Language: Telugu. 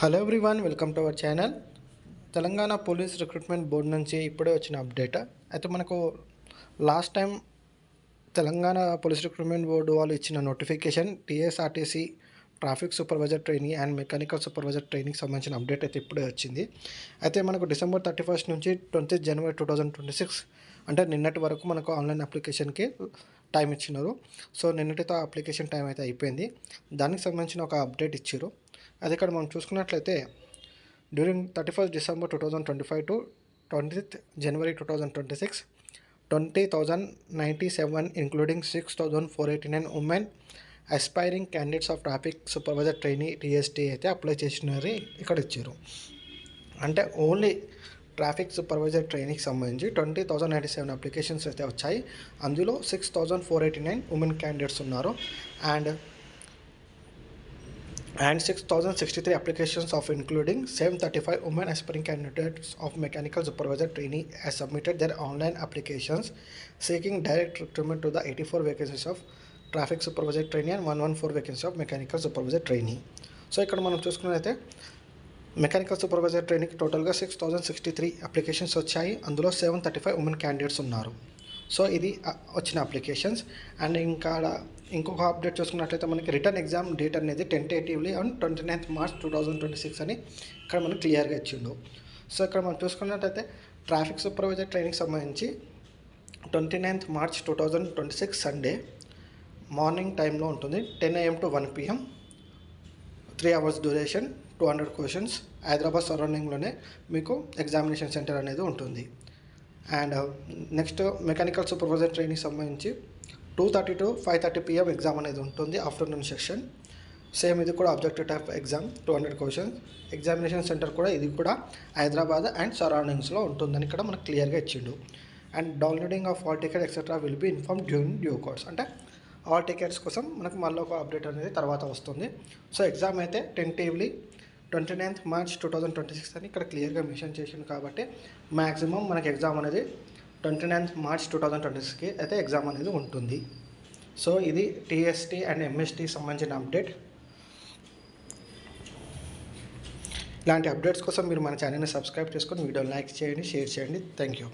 Hello everyone, welcome to our channel. Telangana police recruitment board నుంచి ఇప్పుడే వచ్చిన అప్డేట్ అయితే మనకు last time Telangana police recruitment board వాళ్ళు ఇచ్చిన notification TSRTC traffic supervisor training and mechanical supervisor training సంబంధించిన అప్డేట్ అయితే ఇప్పుడే వచ్చింది. అయితే మనకు December 31 నుంచి 20 January 2026 అంటే నిన్నటి వరకు మనకు ఆన్లైన్ అప్లికేషన్కి టైం ఇచ్చినారు. సో నిన్నటితో అప్లికేషన్ టైం అయితే అయిపోయింది. దానికి సంబంధించిన ఒక అప్డేట్ ఇచ్చారు. అది ఇక్కడ మనం చూసుకున్నట్లయితే during 31 December 2025 to 20th January 2026 20,097 including 6,489 women aspiring candidates of traffic supervisor trainee TST అయితే అప్లై చేసినారు ఇక్కడ ఇచ్చారు. అంటే ఓన్లీ ట్రాఫిక్ సూపర్వైజర్ ట్రైనింగ్కి సంబంధించి 20,097 అప్లికేషన్స్ అయితే వచ్చాయి. అందులో 6,489 ఉమెన్ క్యాండిడేట్స్ ఉన్నారు and 6,063 applications of including 735 women aspiring candidates of mechanical supervisor trainee has submitted their online applications seeking direct recruitment to the 84 vacancies of traffic supervisor trainee and 114 vacancies of mechanical supervisor trainee. So ఇక్కడ మనం చూసుకున్నట్లయితే మెకానికల్ సూపర్వైజర్ ట్రైనింగ్కి టోటల్గా 6,063 అప్లికేషన్స్ వచ్చాయి. అందులో 735 ఉమెన్ క్యాండిడేట్స్ ఉన్నారు. సో ఇది వచ్చిన అప్లికేషన్స్. అండ్ ఇంకొక అప్డేట్ చూసుకున్నట్లయితే మనకి రిటర్న్ ఎగ్జామ్ డేట్ అనేది టెంటేటివ్లీ ఆన్ 29th March 2026 అని ఇక్కడ మనకు క్లియర్గా ఇచ్చిండు. సో ఇక్కడ మనం చూసుకున్నట్లయితే ట్రాఫిక్ సూపర్వైజర్ ట్రైనింగ్ సంబంధించి 29th March 2026 సండే మార్నింగ్ టైంలో ఉంటుంది. 10 AM to 1 PM 3 hours duration, 200 questions. Hyderabad సరౌండింగ్లోనే మీకు ఎగ్జామినేషన్ సెంటర్ అనేది ఉంటుంది. And next mechanical supervisor training సంబంధించి 2:30 to 5:30 PM ఎగ్జామ్ అనేది ఉంటుంది, ఆఫ్టర్నూన్ సెషన్. సేమ్ ఇది కూడా objective type exam, 200 questions. Examination centre కూడా ఇది కూడా హైదరాబాద్ అండ్ సరౌండింగ్స్లో ఉంటుందని ఇక్కడ మనకు క్లియర్గా ఇచ్చిండు. And downloading of all ticket etcetera will be inform during due course. అంటే ఆల్ టికెట్స్ కోసం మనకు మళ్ళీ ఒక అప్డేట్ అనేది తర్వాత వస్తుంది. సో ఎగ్జామ్ అయితే టెంటేటివ్లీ 29th March 2026 అని ఇక్కడ క్లియర్గా మెన్షన్ చేసింది. కాబట్టి మ్యాక్సిమం మనకి ఎగ్జామ్ అనేది 29th March 2026కి అయితే ఎగ్జామ్ అనేది ఉంటుంది. సో ఇది టీఎస్టీ అండ్ ఎంఎస్టీ సంబంధించిన అప్డేట్. ఇలాంటి అప్డేట్స్ కోసం మీరు మన ఛానల్ని సబ్స్క్రైబ్ చేసుకొని వీడియో లైక్ చేయండి, షేర్ చేయండి. Thank you.